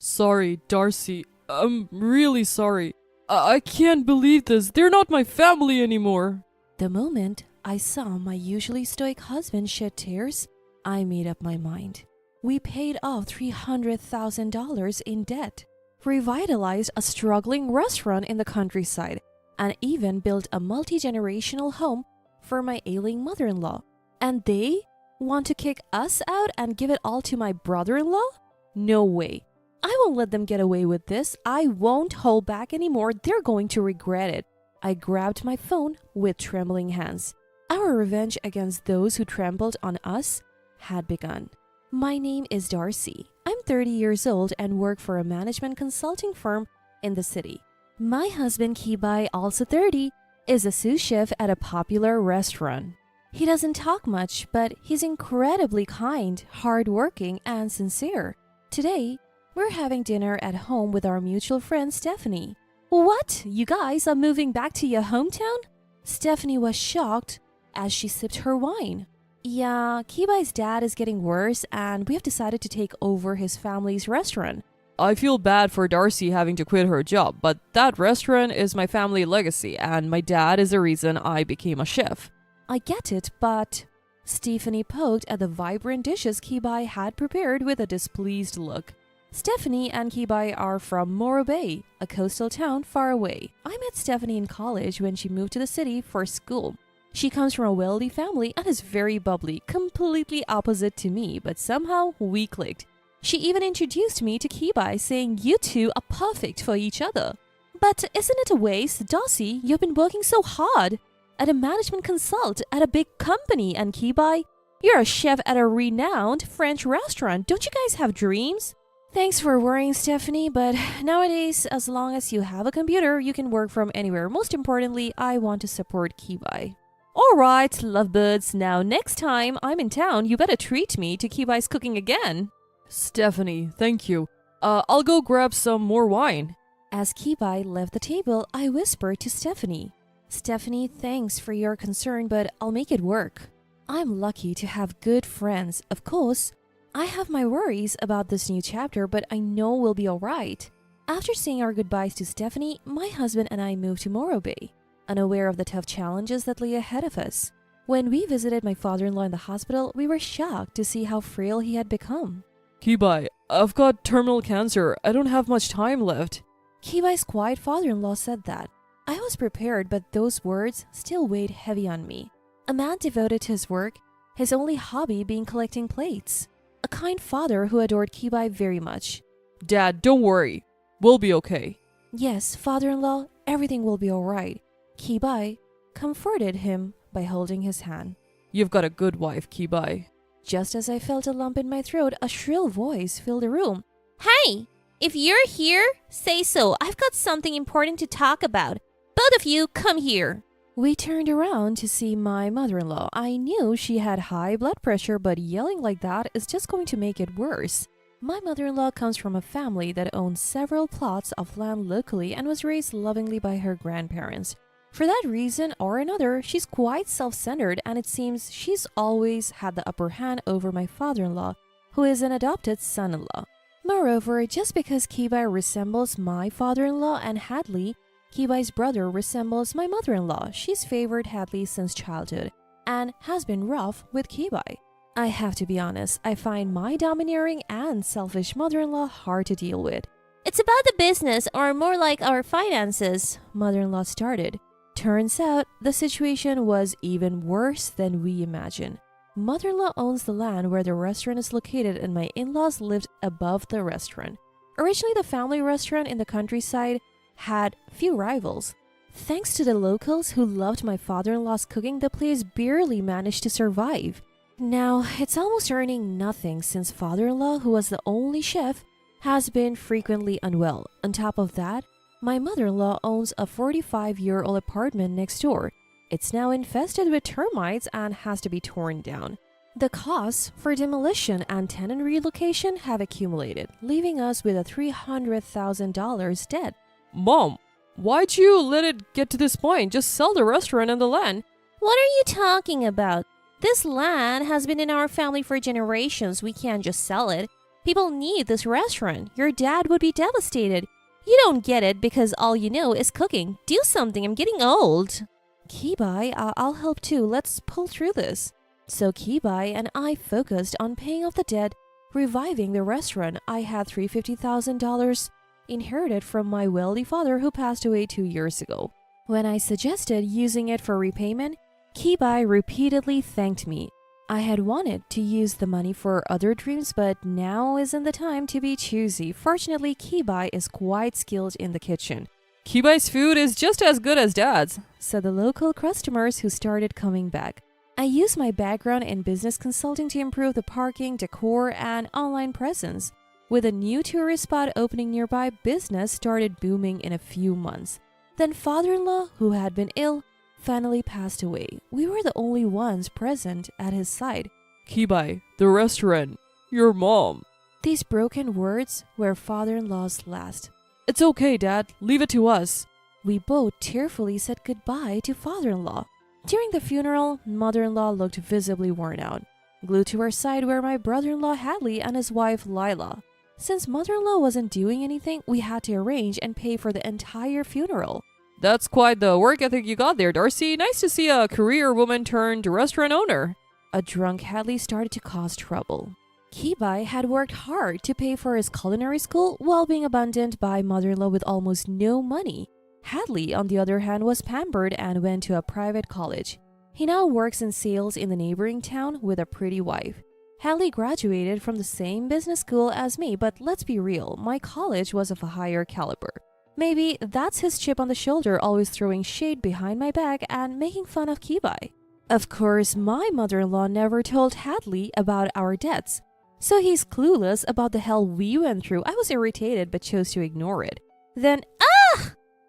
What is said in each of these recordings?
Sorry, Darcy. I'm really sorry. I can't believe this. They're not my family anymore. The moment I saw my usually stoic husband shed tears, I made up my mind. We paid off $300,000 in debt, revitalized a struggling restaurant in the countryside, and even built a multi-generational home for my ailing mother-in-law. And they want to kick us out and give it all to my brother-in-law? No way. I won't let them get away with this. I won't hold back anymore. They're going to regret it. I grabbed my phone with trembling hands. Our revenge against those who trampled on us had begun. My name is Darcy. I'm 30 years old and work for a management consulting firm in the city. My husband Kibai, also 30, is a sous chef at a popular restaurant. He doesn't talk much, but he's incredibly kind, hardworking, and sincere. Today, we're having dinner at home with our mutual friend Stephanie. What? You guys are moving back to your hometown? Stephanie was shocked as she sipped her wine. Yeah, Kibai's dad is getting worse and we have decided to take over his family's restaurant. I feel bad for Darcy having to quit her job, but that restaurant is my family legacy and my dad is the reason I became a chef. I get it, but... Stephanie poked at the vibrant dishes Kibai had prepared with a displeased look. Stephanie and Kibai are from Morro Bay, a coastal town far away. I met Stephanie in college when she moved to the city for school. She comes from a wealthy family and is very bubbly, completely opposite to me, but somehow we clicked. She even introduced me to Kibai, saying you two are perfect for each other. But isn't it a waste, Darcy? You've been working so hard at a management consult at a big company, and Kibai, you're a chef at a renowned French restaurant. Don't you guys have dreams? Thanks for worrying, Stephanie, but nowadays, as long as you have a computer, you can work from anywhere. Most importantly, I want to support Kibai. Alright, lovebirds, now next time I'm in town, you better treat me to Kibai's cooking again. Stephanie, thank you. I'll go grab some more wine. As Kibai left the table, I whispered to Stephanie. Stephanie, thanks for your concern, but I'll make it work. I'm lucky to have good friends. Of course, I have my worries about this new chapter, but I know we'll be alright. After saying our goodbyes to Stephanie, my husband and I moved to Morro Bay, unaware of the tough challenges that lay ahead of us. When we visited my father-in-law in the hospital, we were shocked to see how frail he had become. Kibai, I've got terminal cancer. I don't have much time left. Kibai's quiet father-in-law said that. I was prepared, but those words still weighed heavy on me. A man devoted to his work, his only hobby being collecting plates. A kind father who adored Kibai very much. Dad, don't worry. We'll be okay. Yes, father-in-law, everything will be alright. Kibai comforted him by holding his hand. You've got a good wife, Kibai. Just as I felt a lump in my throat, a shrill voice filled the room. Hey, if you're here, say so. I've got something important to talk about. Both of you, come here. We turned around to see my mother-in-law. I knew she had high blood pressure, but yelling like that is just going to make it worse. My mother-in-law comes from a family that owns several plots of land locally and was raised lovingly by her grandparents. For that reason or another, she's quite self-centered, and it seems she's always had the upper hand over my father-in-law, who is an adopted son-in-law. Moreover, just because Kibai resembles my father-in-law and Hadley, Kibai's brother resembles my mother-in-law. She's favored Hadley since childhood and has been rough with Kibai. I have to be honest, I find my domineering and selfish mother-in-law hard to deal with. It's about the business, or more like our finances, mother-in-law started. Turns out, the situation was even worse than we imagined. Mother-in-law owns the land where the restaurant is located, and my in-laws lived above the restaurant. Originally, the family restaurant in the countryside had few rivals. Thanks to the locals who loved my father-in-law's cooking, the place barely managed to survive. Now, it's almost earning nothing since father-in-law, who was the only chef, has been frequently unwell. On top of that, my mother-in-law owns a 45-year-old apartment next door. It's now infested with termites and has to be torn down. The costs for demolition and tenant relocation have accumulated, leaving us with a $300,000 debt. Mom, why'd you let it get to this point? Just sell the restaurant and the land. What are you talking about? This land has been in our family for generations. We can't just sell it. People need this restaurant. Your dad would be devastated. You don't get it because all you know is cooking. Do something, I'm getting old. Kibai, I'll help too. Let's pull through this. So Kibai and I focused on paying off the debt, reviving the restaurant. I had $350,000 inherited from my wealthy father who passed away 2 years ago. When I suggested using it for repayment, Kibai repeatedly thanked me. I had wanted to use the money for other dreams, but now isn't the time to be choosy. Fortunately, Kibai is quite skilled in the kitchen. Kibai's food is just as good as Dad's, said the local customers who started coming back. I used my background in business consulting to improve the parking, decor, and online presence. With a new tourist spot opening nearby, business started booming in a few months. Then father-in-law, who had been ill, finally passed away. We were the only ones present at his side. Kibai, the restaurant, your mom. These broken words were father-in-law's last. It's okay, Dad. Leave it to us. We both tearfully said goodbye to father-in-law. During the funeral, mother-in-law looked visibly worn out. Glued to her side were my brother-in-law Hadley and his wife Lila. Since mother-in-law wasn't doing anything, we had to arrange and pay for the entire funeral. That's quite the work ethic you got there, Darcy. Nice to see a career woman turned restaurant owner. A drunk Hadley started to cause trouble. Kibai had worked hard to pay for his culinary school while being abandoned by mother-in-law with almost no money. Hadley, on the other hand, was pampered and went to a private college. He now works in sales in the neighboring town with a pretty wife. Hadley graduated from the same business school as me, but let's be real, my college was of a higher caliber. Maybe that's his chip on the shoulder, always throwing shade behind my back and making fun of Kibai. Of course, my mother-in-law never told Hadley about our debts, so he's clueless about the hell we went through. I was irritated but chose to ignore it. Then,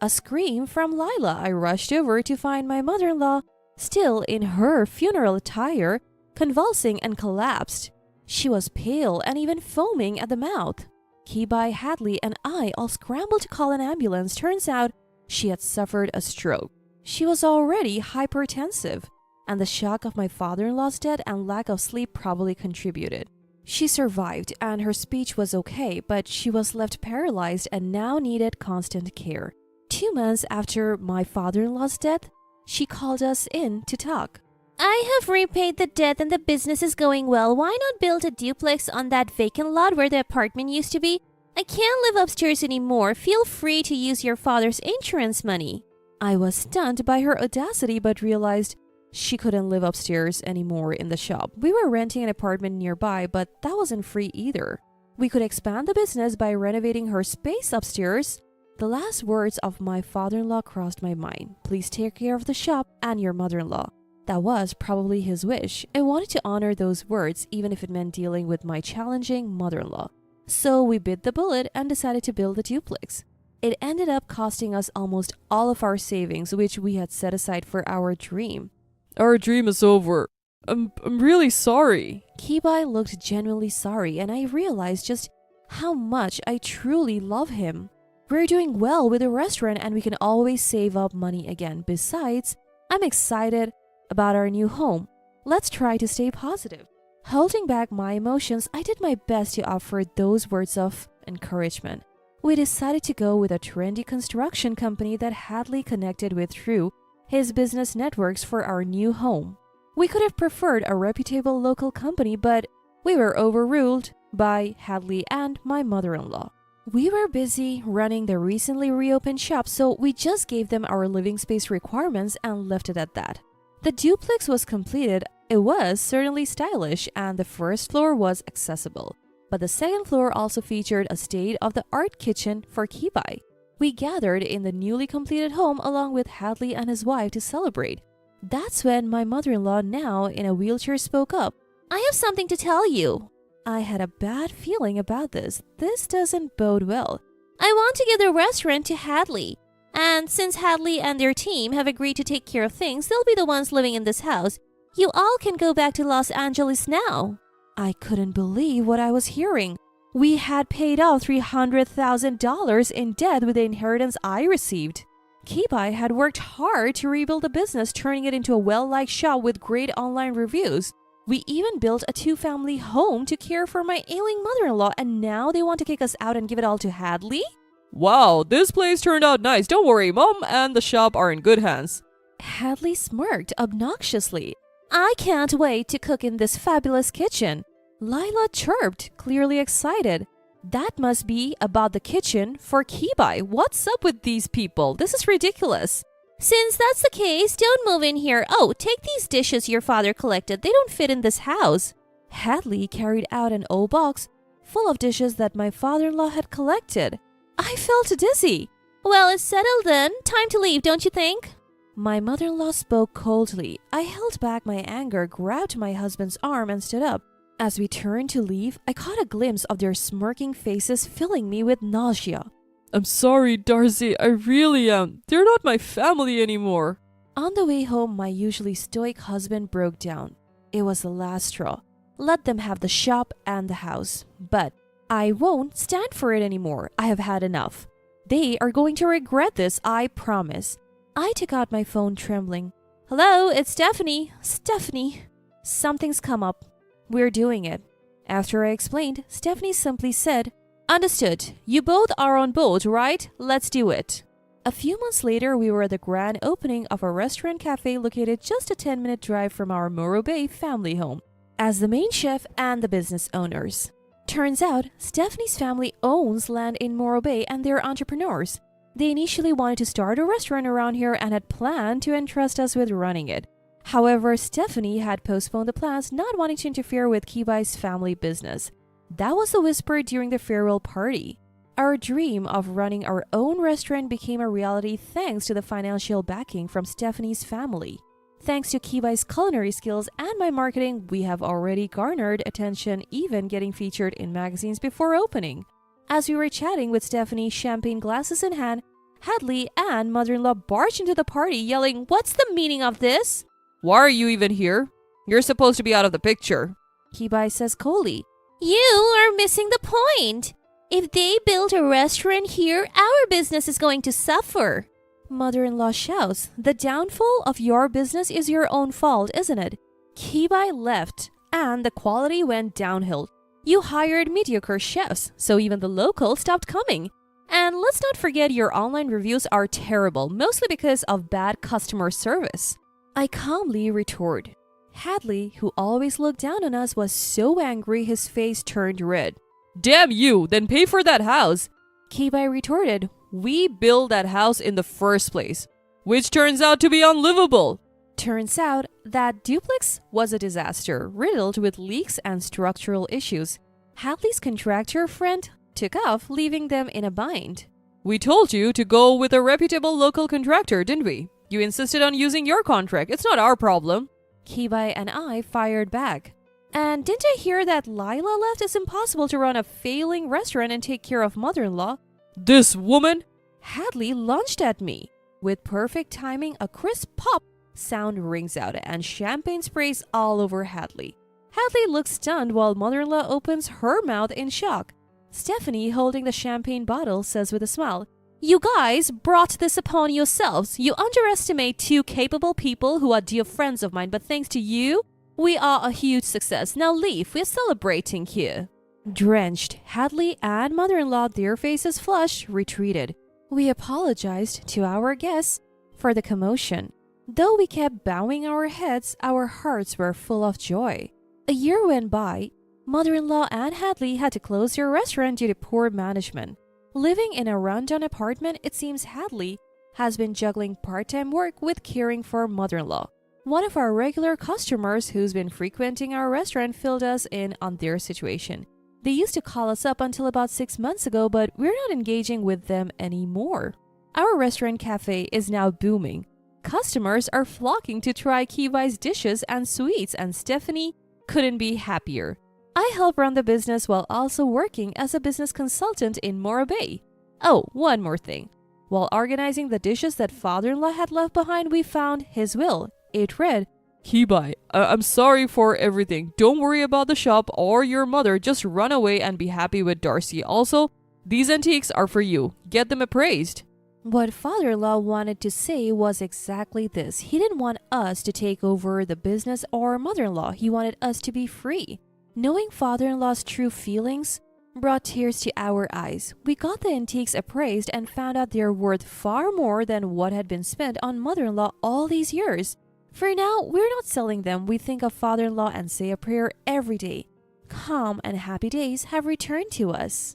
a scream from Lila. I rushed over to find my mother-in-law, still in her funeral attire, convulsing and collapsed. She was pale and even foaming at the mouth. Kibai, Hadley, and I all scrambled to call an ambulance. Turns out she had suffered a stroke. She was already hypertensive, and the shock of my father-in-law's death and lack of sleep probably contributed. She survived and her speech was okay, but she was left paralyzed and now needed constant care. 2 months after my father-in-law's death, she called us in to talk. I have repaid the debt and the business is going well. Why not build a duplex on that vacant lot where the apartment used to be? I can't live upstairs anymore. Feel free to use your father's insurance money. I was stunned by her audacity but realized she couldn't live upstairs anymore in the shop. We were renting an apartment nearby, but that wasn't free either. We could expand the business by renovating her space upstairs. The last words of my father-in-law crossed my mind. Please take care of the shop and your mother-in-law. That was probably his wish. I wanted to honor those words even if it meant dealing with my challenging mother-in-law. So we bit the bullet and decided to build a duplex. It ended up costing us almost all of our savings, which we had set aside for our dream. Our dream is over. I'm really sorry. Kibai looked genuinely sorry, and I realized just how much I truly love him. We're doing well with the restaurant and we can always save up money again. Besides, I'm excited about our new home. Let's try to stay positive. Holding back my emotions, I did my best to offer those words of encouragement. We decided to go with a trendy construction company that Hadley connected with through his business networks for our new home. We could have preferred a reputable local company, but we were overruled by Hadley and my mother-in-law. We were busy running the recently reopened shop, so we just gave them our living space requirements and left it at that. The duplex was completed. It was certainly stylish and the first floor was accessible, but the second floor also featured a state-of-the-art kitchen for Kibai. We gathered in the newly completed home along with Hadley and his wife to celebrate. That's when my mother-in-law, now in a wheelchair, spoke up. I have something to tell you. I had a bad feeling about this. This doesn't bode well. I want to give the restaurant to Hadley. And since Hadley and their team have agreed to take care of things, they'll be the ones living in this house. You all can go back to Los Angeles now. I couldn't believe what I was hearing. We had paid off $300,000 in debt with the inheritance I received. Kibai had worked hard to rebuild the business, turning it into a well-liked shop with great online reviews. We even built a 2-family home to care for my ailing mother-in-law, and now they want to kick us out and give it all to Hadley? Wow, this place turned out nice. Don't worry, Mom and the shop are in good hands. Hadley smirked obnoxiously. I can't wait to cook in this fabulous kitchen. Lila chirped, clearly excited. That must be about the kitchen for Kibai. What's up with these people? This is ridiculous. Since that's the case, don't move in here. Oh, take these dishes your father collected. They don't fit in this house. Hadley carried out an old box full of dishes that my father-in-law had collected. I felt dizzy. Well, it's settled then. Time to leave, don't you think? My mother-in-law spoke coldly. I held back my anger, grabbed my husband's arm, and stood up. As we turned to leave, I caught a glimpse of their smirking faces, filling me with nausea. I'm sorry, Darcy. I really am. They're not my family anymore. On the way home, my usually stoic husband broke down. It was the last straw. Let them have the shop and the house. But I won't stand for it anymore. I have had enough. They are going to regret this, I promise. I took out my phone, trembling. Hello, it's Stephanie. Stephanie. Something's come up. We're doing it. After I explained, Stephanie simply said, Understood. You both are on board, right? Let's do it. A few months later, we were at the grand opening of a restaurant cafe located just a 10-minute drive from our Morro Bay family home, as the main chef and the business owners. Turns out, Stephanie's family owns land in Morro Bay and they're entrepreneurs. They initially wanted to start a restaurant around here and had planned to entrust us with running it. However, Stephanie had postponed the plans, not wanting to interfere with Kibai's family business. That was the whisper during the farewell party. Our dream of running our own restaurant became a reality thanks to the financial backing from Stephanie's family. Thanks to Kibai's culinary skills and my marketing, we have already garnered attention, even getting featured in magazines before opening. As we were chatting with Stephanie, champagne glasses in hand, Hadley and mother-in-law barged into the party yelling, "What's the meaning of this?" Why are you even here? You're supposed to be out of the picture. Kibai says coldly, "You are missing the point. If they build a restaurant here, our business is going to suffer." Mother-in-law shouts, "The downfall of your business is your own fault, isn't it?" Kibai left, and the quality went downhill. You hired mediocre chefs, so even the locals stopped coming. And let's not forget your online reviews are terrible, mostly because of bad customer service. I calmly retorted. Hadley, who always looked down on us, was so angry his face turned red. Damn you, then pay for that house. Kibai retorted, We built that house in the first place, which turns out to be unlivable. Turns out that duplex was a disaster, riddled with leaks and structural issues. Hadley's contractor friend took off, leaving them in a bind. We told you to go with a reputable local contractor, didn't we? You insisted on using your contract. It's not our problem. Kibai and I fired back. And didn't I hear that Lila left? It's impossible to run a failing restaurant and take care of mother-in-law. This woman? Hadley lunged at me. With perfect timing, a crisp pop sound rings out and champagne sprays all over Hadley. Hadley looks stunned while mother-in-law opens her mouth in shock. Stephanie, holding the champagne bottle, says with a smile, "You guys brought this upon yourselves. You underestimate two capable people who are dear friends of mine, but thanks to you, we are a huge success. Now leave. We're celebrating here." Drenched, Hadley and mother-in-law, their faces flushed, retreated. We apologized to our guests for the commotion. Though we kept bowing our heads, our hearts were full of joy. A year went by. Mother-in-law and Hadley had to close their restaurant due to poor management. Living in a rundown apartment, it seems Hadley has been juggling part-time work with caring for mother-in-law. One of our regular customers who's been frequenting our restaurant filled us in on their situation. They used to call us up until about 6 months ago, but we're not engaging with them anymore. Our restaurant cafe is now booming. Customers are flocking to try Kibai's dishes and sweets, and Stephanie couldn't be happier. I help run the business while also working as a business consultant in Morro Bay. Oh, one more thing. While organizing the dishes that father-in-law had left behind, we found his will. It read, Kibai, I'm sorry for everything. Don't worry about the shop or your mother. Just run away and be happy with Darcy. Also, these antiques are for you. Get them appraised. What father-in-law wanted to say was exactly this. He didn't want us to take over the business or mother-in-law. He wanted us to be free. Knowing father-in-law's true feelings brought tears to our eyes. We got the antiques appraised and found out they're worth far more than what had been spent on mother-in-law all these years. For now, we're not selling them. We think of father-in-law and say a prayer every day. Calm and happy days have returned to us.